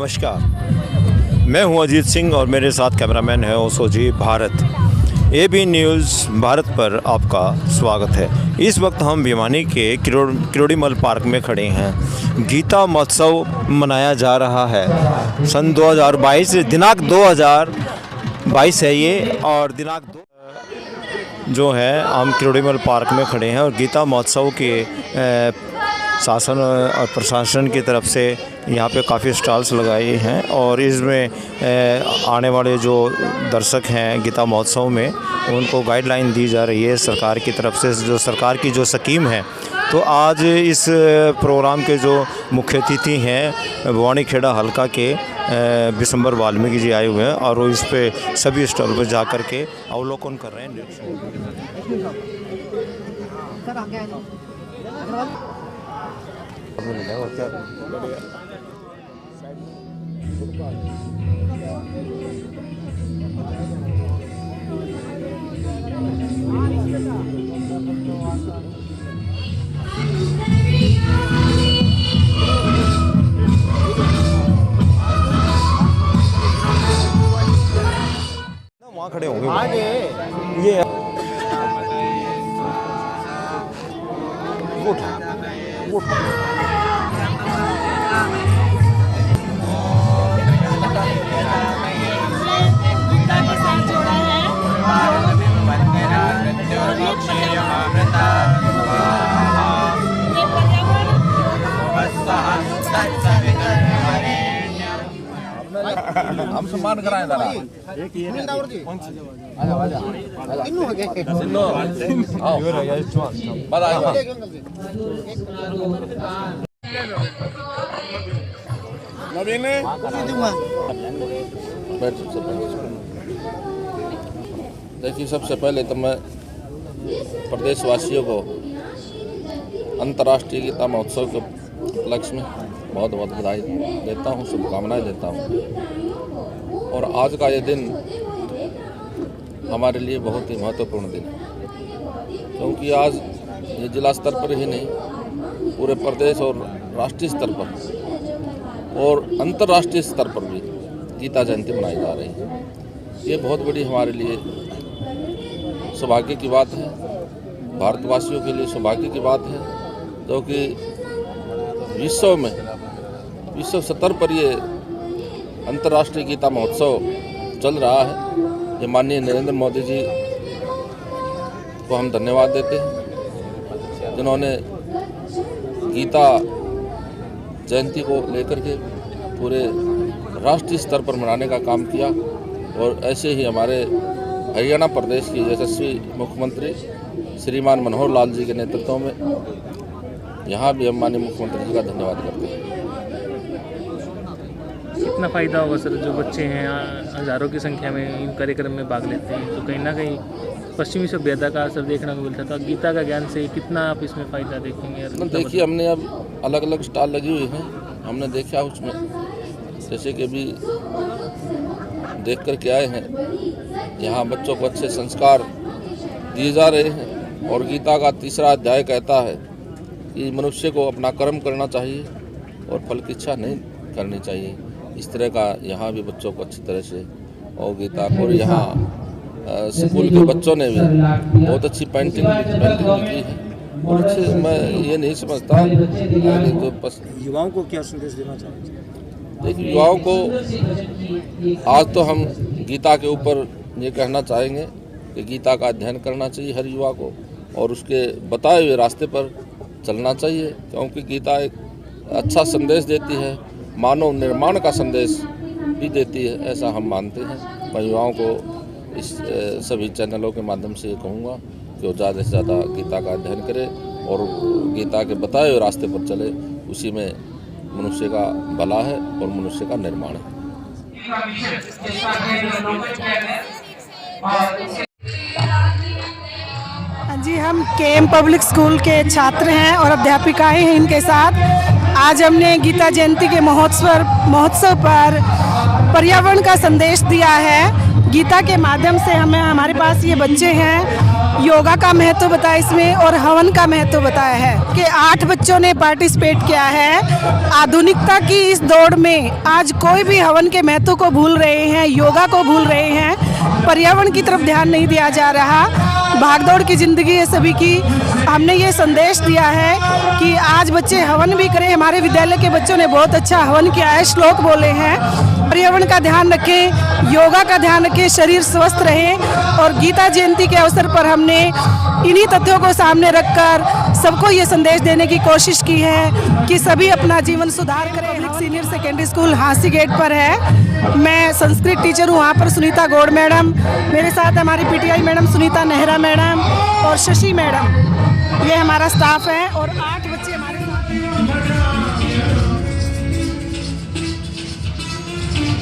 नमस्कार, मैं हूं अजीत सिंह और मेरे साथ कैमरामैन है ओसोजी भारत। एबी न्यूज़ भारत पर आपका स्वागत है। इस वक्त हम भिवानी के किरोड़ीमल पार्क में खड़े हैं। गीता महोत्सव मनाया जा रहा है। सन 2022 दिनांक 2022 है ये, और दिनांक 2 जो है हम किरोड़ीमल पार्क में खड़े हैं और गीता महोत्सव के शासन और प्रशासन की तरफ से यहाँ पे काफ़ी स्टॉल्स लगाए हैं और इसमें आने वाले जो दर्शक हैं गीता महोत्सव में उनको गाइडलाइन दी जा रही है सरकार की तरफ से, जो सरकार की जो स्कीम है। तो आज इस प्रोग्राम के जो मुख्य अतिथि हैं भिवानी खेड़ा हल्का के बिशंबर वाल्मीकि जी आए हुए हैं और वो इस पे सभी स्टॉल पर जा कर के अवलोकन कर रहे हैं। वहाँ खड़े होंगे ये वो हम सम्मान कराएं जरा। देखिए, सबसे पहले तो मैं प्रदेशवासियों को अंतर्राष्ट्रीय गीता महोत्सव के उपलक्ष्य में बहुत बहुत बधाई देता हूँ, शुभकामनाएं देता हूँ। और आज का ये दिन हमारे लिए बहुत ही महत्वपूर्ण दिन है, क्योंकि आज ये जिला स्तर पर ही नहीं, पूरे प्रदेश और राष्ट्रीय स्तर पर और अंतर्राष्ट्रीय स्तर पर भी गीता जयंती मनाई जा रही है। ये बहुत बड़ी हमारे लिए सौभाग्य की बात है, भारतवासियों के लिए सौभाग्य की बात है, जो कि विश्व स्तर पर ये अंतर्राष्ट्रीय गीता महोत्सव चल रहा है। ये माननीय नरेंद्र मोदी जी को हम धन्यवाद देते हैं, जिन्होंने गीता जयंती को लेकर के पूरे राष्ट्रीय स्तर पर मनाने का काम किया। और ऐसे ही हमारे हरियाणा प्रदेश के यशस्वी मुख्यमंत्री श्रीमान मनोहर लाल जी के नेतृत्व में यहाँ भी हम माननीय मुख्यमंत्री जी का धन्यवाद करते हैं। कितना फ़ायदा होगा सर, जो बच्चे हैं हज़ारों की संख्या में इन कार्यक्रम में भाग लेते हैं, तो कहीं ना कहीं पश्चिमी सभ्यता का असर देखने को मिलता था। गीता का ज्ञान से कितना आप इसमें फ़ायदा देखेंगे? देखिए, हमने अब अलग अलग स्टॉल लगी हुई हैं, हमने देखा उसमें जैसे कि अभी देख कर के आए हैं, यहाँ बच्चों को अच्छे संस्कार दिए जा रहे हैं। और गीता का 3रा अध्याय कहता है कि मनुष्य को अपना कर्म करना चाहिए और फल की इच्छा नहीं करनी चाहिए। इस तरह का यहाँ भी बच्चों को अच्छी तरह से और गीता, और यहाँ स्कूल के बच्चों ने भी बहुत अच्छी पेंटिंग की है। और अच्छे, मैं ये नहीं समझता तो युवाओं को क्या संदेश देना चाहिए? देखिए, युवाओं को आज तो हम गीता के ऊपर ये कहना चाहेंगे कि गीता का अध्ययन करना चाहिए हर युवा को और उसके बताए हुए रास्ते पर चलना चाहिए, क्योंकि गीता एक अच्छा संदेश देती है, मानव निर्माण का संदेश भी देती है, ऐसा हम मानते हैं। मैं युवाओं को इस सभी चैनलों के माध्यम से ये कहूँगा कि वो ज़्यादा से ज़्यादा गीता का अध्ययन करें और गीता के बताए हुए रास्ते पर चले। उसी में मनुष्य का भला है और मनुष्य का निर्माण है। जी, हम केएम पब्लिक स्कूल के छात्र हैं और अध्यापिकाएं हैं इनके साथ। आज हमने गीता जयंती के महोत्सव पर पर्यावरण का संदेश दिया है गीता के माध्यम से हमें हमारे पास ये बच्चे हैं योगा का महत्व बताया इसमें और हवन का महत्व बताया है कि 8 बच्चों ने पार्टिसिपेट किया है। आधुनिकता की इस दौड़ में आज कोई भी हवन के महत्व को भूल रहे हैं, योगा को भूल रहे हैं, पर्यावरण की तरफ ध्यान नहीं दिया जा रहा। भागदौड़ की ज़िंदगी है सभी की। हमने ये संदेश दिया है कि आज बच्चे हवन भी करें। हमारे विद्यालय के बच्चों ने बहुत अच्छा हवन किया है, श्लोक बोले हैं। पर्यावरण का ध्यान रखें, योगा का ध्यान रखें, शरीर स्वस्थ रहे। और गीता जयंती के अवसर पर हमने इन्हीं तथ्यों को सामने रखकर सबको ये संदेश देने की कोशिश की है कि सभी अपना जीवन सुधार करें। Senior secondary school Hansi gate पर है। मैं संस्कृत टीचर हूँ वहाँ पर, सुनीता गौड़ मैडम। मेरे साथ हमारी PTI madam Sunita Nehra madam और शशि मैडम, ये हमारा स्टाफ है। और 8 बच्चे हमारे साथ।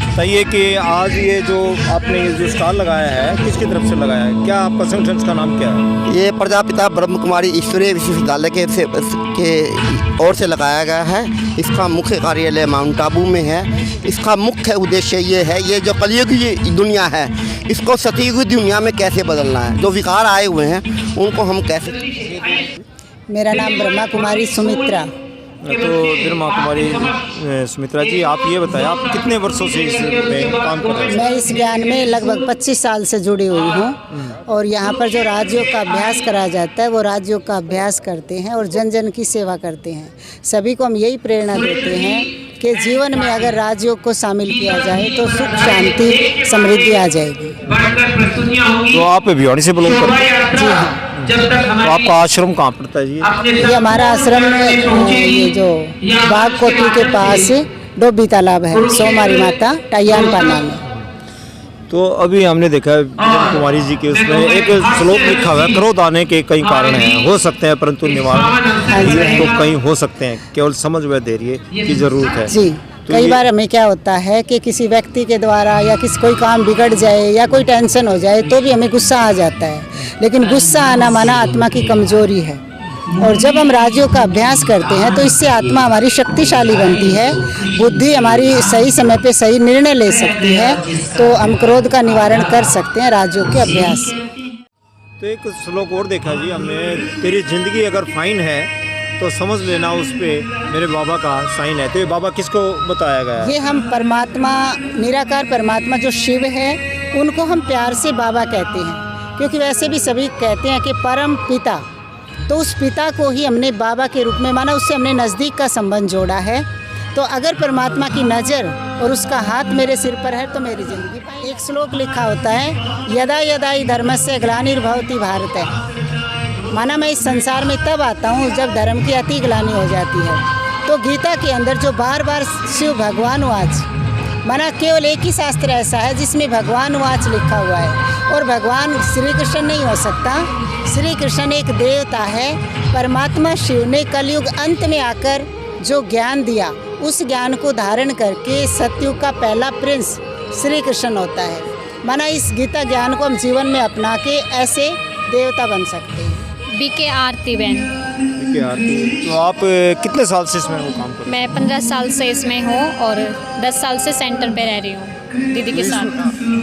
बताइए कि आज ये जो आपने ये जो स्टॉल लगाया है किसकी तरफ से लगाया है, क्या आपका संगठन का नाम क्या है? ये प्रजापिता ब्रह्म कुमारी ईश्वरीय विश्वविद्यालय के ओर से लगाया गया है। इसका मुख्य कार्यालय माउंट आबू में है। इसका मुख्य उद्देश्य ये है, ये जो कलयुग की दुनिया है इसको सतयुगी दुनिया में कैसे बदलना है। जो विकार आए हुए हैं उनको हम कैसे। मेरा नाम ब्रह्मा कुमारी सुमित्रा। तो ब्रह्मा कुमारी सुमित्रा जी, आप ये बताएं आप कितने वर्षों से इसमें काम कर रहे हैं? मैं इस ज्ञान में लगभग 25 साल से जुड़ी हुई हूँ और यहाँ पर जो राजयोग का अभ्यास कराया जाता है वो राजयोग का अभ्यास करते हैं और जन जन की सेवा करते हैं। सभी को हम यही प्रेरणा देते हैं कि जीवन में अगर राजयोग को शामिल किया जाए तो सुख शांति समृद्धि आ जाएगी। तो आप भिवानी से बिलोंग करते हैं? जी हाँ। तो आपका आश्रम कहाँ पड़ता है जी? ये हमारा आश्रम ये जो बाग कोठी के पास डोबी तालाब है, सोमारी माता टाइयान पाना में। तो अभी हमने देखा है ब्रह्मा कुमारी जी के उसमें एक श्लोक लिखा हुआ है, क्रोध आने के कई कारण हैं, हो सकते हैं परंतु निवारण तो कई हो सकते हैं, केवल समझ व धैर्य की जरूरत है। जी, तो कई बार हमें क्या होता है कि किसी व्यक्ति के द्वारा या कोई काम बिगड़ जाए या कोई टेंशन हो जाए तो भी हमें गुस्सा आ जाता है, लेकिन गुस्सा आना माना आत्मा की कमजोरी है। और जब हम राजयोग का अभ्यास करते हैं तो इससे आत्मा हमारी शक्तिशाली बनती है, बुद्धि हमारी सही समय पे सही निर्णय ले सकती है, तो हम क्रोध का निवारण कर सकते हैं राजयोग के अभ्यास से। तो एक श्लोक और देखा जी हमने, तेरी जिंदगी अगर फाइन है तो समझ लेना उस पे मेरे बाबा का साइन है। तो ये बाबा किसको बताया गया है? ये हम परमात्मा, निराकार परमात्मा जो शिव है उनको हम प्यार से बाबा कहते हैं, क्योंकि वैसे भी सभी कहते हैं कि परम पिता, तो उस पिता को ही हमने बाबा के रूप में माना, उससे हमने नज़दीक का संबंध जोड़ा है। तो अगर परमात्मा की नज़र और उसका हाथ मेरे सिर पर है तो मेरी ज़िंदगी। एक श्लोक लिखा होता है, यदा यदा ही धर्मस्य ग्लानिर्भवति भारत है, माना मैं इस संसार में तब आता हूँ जब धर्म की अति ग्लानि हो जाती है। तो गीता के अंदर जो बार बार शिव भगवान वाच, माना केवल एक ही शास्त्र ऐसा है जिसमें भगवान वाच लिखा हुआ है, और भगवान श्री कृष्ण नहीं हो सकता। श्री कृष्ण एक देवता है। परमात्मा शिव ने कलयुग अंत में आकर जो ज्ञान दिया, उस ज्ञान को धारण करके सतयुग का पहला प्रिंस श्री कृष्ण होता है। माना इस गीता ज्ञान को हम जीवन में अपना के ऐसे देवता बन सकते हैं। बीके आरती बहन। बीके आरती, तो आप कितने साल से इसमें वो काम कर रहे हैं? मैं 15 साल से इसमें हूँ और 10 साल से सेंटर पे रह रही हूँ दीदी के साथ।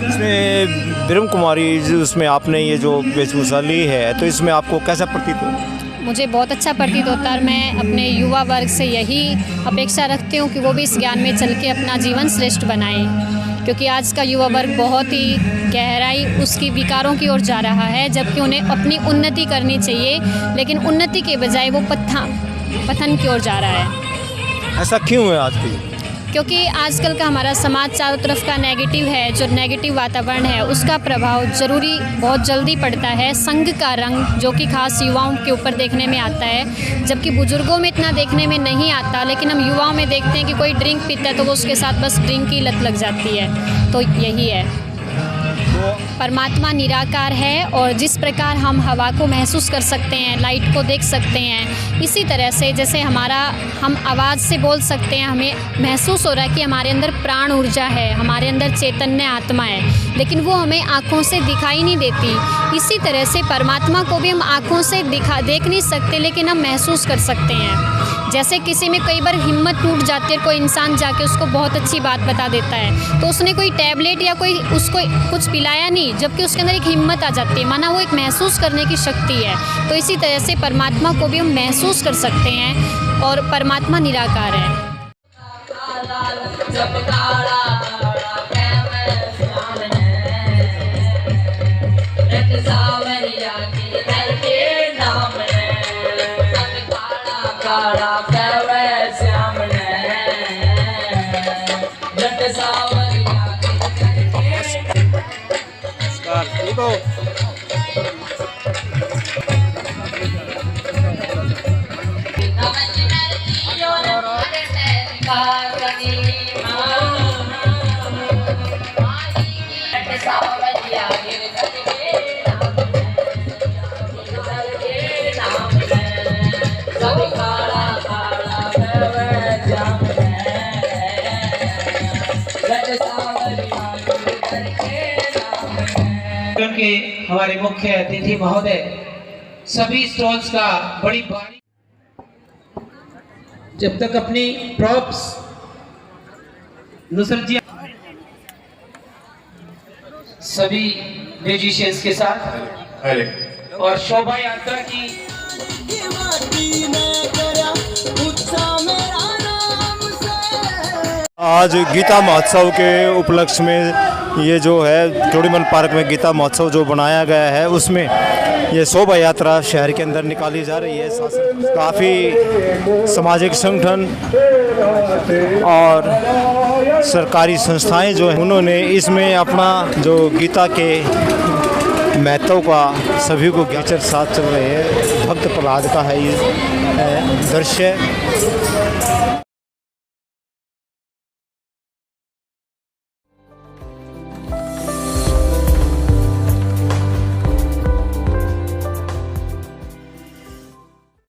इसमें ब्रह्म कुमारी उसमें आपने ये जो वेशभूषा ली है, तो इसमें आपको कैसा प्रतीत हो? मुझे बहुत अच्छा प्रतीत होता है और मैं अपने युवा वर्ग से यही अपेक्षा रखती हूँ कि वो भी इस ज्ञान में चल के अपना जीवन श्रेष्ठ बनाएं, क्योंकि आज का युवा वर्ग बहुत ही गहराई उसकी विकारों की ओर जा रहा है, जबकि उन्हें अपनी उन्नति करनी चाहिए, लेकिन उन्नति के बजाय वो पतन की ओर जा रहा है। ऐसा क्यों है आज की? क्योंकि आजकल का हमारा समाज चारों तरफ का नेगेटिव है, जो नेगेटिव वातावरण है उसका प्रभाव ज़रूरी बहुत जल्दी पड़ता है। संग का रंग जो कि खास युवाओं के ऊपर देखने में आता है, जबकि बुजुर्गों में इतना देखने में नहीं आता, लेकिन हम युवाओं में देखते हैं कि कोई ड्रिंक पीता है तो वो उसके साथ बस ड्रिंक की लत लग जाती है। तो यही है, परमात्मा निराकार है और जिस प्रकार हम हवा को महसूस कर सकते हैं, लाइट को देख सकते हैं, इसी तरह से जैसे हम आवाज़ से बोल सकते हैं, हमें महसूस हो रहा है कि हमारे अंदर प्राण ऊर्जा है, हमारे अंदर चैतन्य आत्मा है, लेकिन वो हमें आँखों से दिखाई नहीं देती। इसी तरह से परमात्मा को भी हम आँखों से देख नहीं सकते, लेकिन हम महसूस कर सकते हैं। जैसे किसी में कई बार हिम्मत टूट जाती है, कोई इंसान जाके उसको बहुत अच्छी बात बता देता है, तो उसने कोई टैबलेट या कोई उसको कुछ पिलाया नहीं, जबकि उसके अंदर एक हिम्मत आ जाती है, माना वो एक महसूस करने की शक्ति है। तो इसी तरह से परमात्मा को भी हम महसूस कर सकते हैं और परमात्मा निराकार है। के हमारे मुख्य अतिथि महोदय सभी स्टॉल्स का बड़ी बारी जब तक अपनी प्रॉप्स नुसरत जी सभी म्यूजिशियंस के साथ और शोभा यात्रा की आज गीता महोत्सव के उपलक्ष्य में ये जो है क्रोड़ीमल पार्क में गीता महोत्सव जो बनाया गया है, उसमें ये शोभा यात्रा शहर के अंदर निकाली जा रही है। काफ़ी सामाजिक संगठन और सरकारी संस्थाएं जो हैं, उन्होंने इसमें अपना जो गीता के महत्व का सभी को ज्ञाचर साथ चल रहे हैं। भक्त प्रहलाद का है ये दृश्य।